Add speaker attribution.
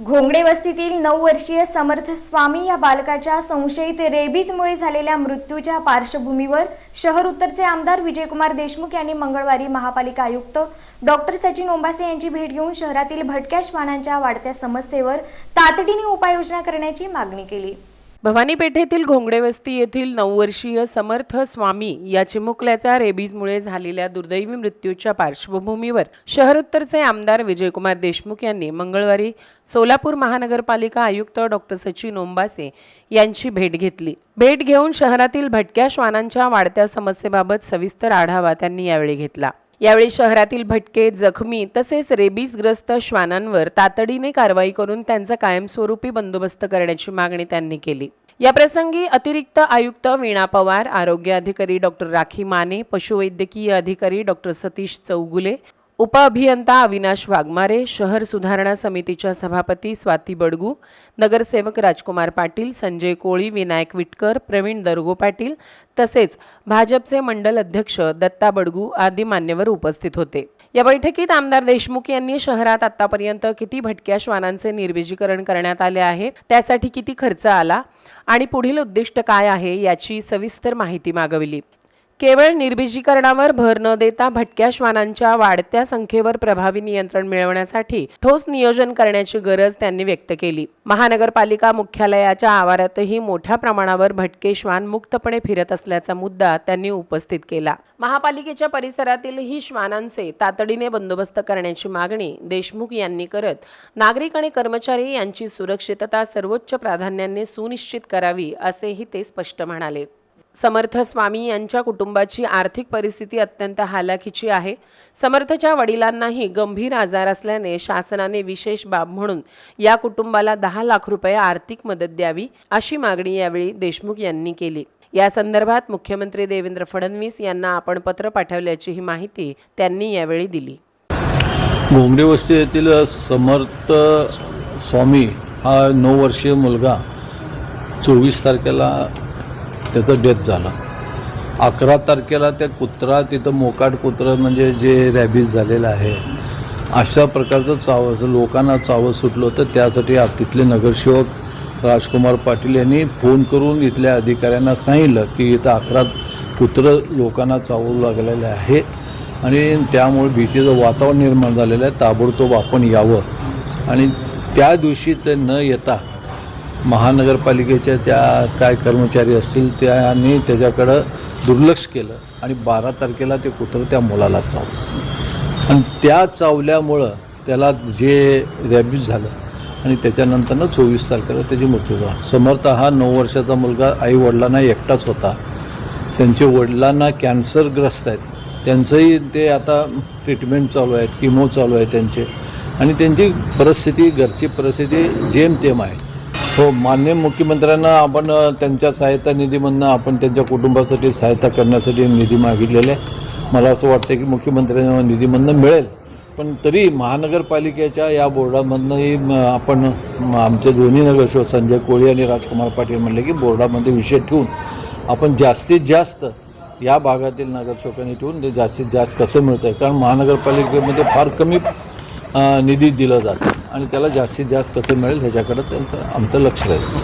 Speaker 1: घोंगडे वस्तीतील 9 वर्षीय समर्थ स्वामी या बालकाच्या संशयित रेबीजमुळे झालेल्या मृत्यूच्या पार्श्वभूमीवर शहर उत्तरचे आमदार विजयकुमार देशमुख यांनी मंगळवारी महापालिका आयुक्त डॉक्टर सचिन ओंबासे यांची भेट घेऊन शहरातील भटक्या श्वानांच्या वाढत्या समस्येवर तातडीने उपाययोजना करण्याची मागणी केली।
Speaker 2: भवानी पेठेतील घोंगडे वस्ती येथील 9 वर्षीय समर्थ स्वामी या चिमुकल्याचा रेबीजमुळे झालेल्या दुर्दैवी मृत्यूच्या पार्श्वभूमीवर शहर उत्तरचे आमदार विजयकुमार देशमुख यांनी मंगळवारी सोलापूर महानगरपालिका आयुक्त डॉक्टर सचिन ओंबासे यांची भेट घेतली। भेट घेऊन शहरातील भटक्या श्वानांच्या वाढत्या समस्येबाबत सविस्तर आढावा त्यांनी यावेळी घेतला। यावेळी शहरातील भटके, जखमी तसेच रेबीजग्रस्त श्वानांवर तातडीने कारवाई करून त्यांचा कायमस्वरूपी बंदोबस्त करण्याची मागणी त्यांनी केली। या प्रसंगी अतिरिक्त आयुक्त वीणा पवार, आरोग्य अधिकारी डॉक्टर राखी माने, पशुवैद्यकीय अधिकारी डॉक्टर सतीश चौगुले, उपअभियंता अविनाश वाघमारे, शहर सुधारणा समितीच्या सभापती स्वाती बडगू, नगरसेवक राजकुमार पाटील, संजय कोळी, विनायक विटकर, प्रवीण दरगो पाटील तसेच भाजपचे मंडल अध्यक्ष दत्ता बडगू आदी मान्यवर उपस्थित होते। या बैठकीत आमदार देशमुख यांनी शहरात आतापर्यंत किती भटक्या श्वानांचे निर्बीजीकरण करण्यात आले आहे, त्यासाठी किती खर्च आला आणि पुढील उद्दिष्ट काय आहे याची सविस्तर माहिती मागविली। केवळ निर्बीजीकरणावर भर न देता भटक्या श्वानांच्या वाढत्या संख्येवर प्रभावी नियंत्रण मिळवण्यासाठी ठोस नियोजन करण्याची गरज त्यांनी व्यक्त केली। महानगरपालिका मुख्यालयाच्या आवारातही मोठ्या प्रमाणावर भटके श्वान मुक्तपणे फिरत असल्याचा मुद्दा त्यांनी उपस्थित केला। महापालिकेच्या परिसरातीलही श्वानांचे तातडीने बंदोबस्त करण्याची मागणी देशमुख यांनी करत नागरिक आणि कर्मचारी यांची सुरक्षितता सर्वोच्च प्राधान्याने सुनिश्चित करावी असेही ते स्पष्ट म्हणाले। समर्थ स्वामी यांच्या कुटुंबाची आर्थिक परिस्थिती अत्यंत हालाखीची आहे। समर्थच्या वडिलांनाही गंभीर आजार असल्याने शासनाने विशेष बाब म्हणून या कुटुंबाला 10 लाख रुपये आर्थिक मदत द्यावी अशी मागणी यावेळी देशमुख यांनी केली। या संदर्भात मुख्यमंत्री देवेंद्र फडणवीस यांना आपण पत्र पाठवल्याची माहिती त्यांनी यावेळी दिली।
Speaker 3: घोंगडे वस्ती येथील समर्थ स्वामी हा 9 वर्षीय मुलगा 24 तारखेला त्याचा डेथ झाला। 11 तारखेला त्या कुत्रा तिथं मोकाट कुत्रं म्हणजे जे रॅबीज झालेलं आहे अशा प्रकारचं चावं लोकांना चावं सुटलं होतं। त्यासाठी तिथले नगरसेवक राजकुमार पाटील यांनी फोन करून इथल्या अधिकाऱ्यांना सांगितलं की इथं 11 कुत्रं लोकांना चावू लागलेले आहे आणि त्यामुळे भीतीचं वातावरण निर्माण झालेलं आहे, ताबडतोब आपण यावं। आणि त्या दिवशी ते न येता महानगरपालिकेच्या त्या काय कर्मचारी असतील त्यांनी त्याच्याकडं दुर्लक्ष केलं आणि 12 तारखेला ते कुत्रं त्या मुलाला चावलं आणि त्या चावल्यामुळं त्याला जे रॅबीज झालं आणि त्याच्यानंतरनं 24 तारखेला त्याची मृत्यू झाला। समर्थ हा 9 वर्षाचा मुलगा आई वडिलांना एकटाच होता। त्यांचे वडिलांना कॅन्सरग्रस्त आहेत, त्यांचंही ते आता ट्रीटमेंट चालू आहे, किमो चालू आहे त्यांचे आणि त्यांची परिस्थिती घरची परिस्थिती जेमतेम आहे। हो, माननीय मुख्यमंत्र्यांना आपण त्यांच्या सहायता निधीमधनं आपण त्यांच्या कुटुंबासाठी सहायता करण्यासाठी निधी मागितलेला आहे। मला असं वाटतं की मुख्यमंत्र्यांना निधीमधनं मिळेल, पण तरी महानगरपालिकेच्या या बोर्डामधनंही आपण आमचे दोन्ही नगरसेवक संजय कोळी आणि राजकुमार पाटील म्हणले की बोर्डामध्ये विषय ठेवून आपण जास्तीत जास्त या भागातील नगरसेवकांनी ठेवून ते जास्तीत जास्त कसं मिळतं आहे, कारण महानगरपालिकेमध्ये फार कमी निधी दिला जातो आणि त्याला जास्तीत जास्त कसं मिळेल ह्याच्याकडे आमचं लक्ष राहील।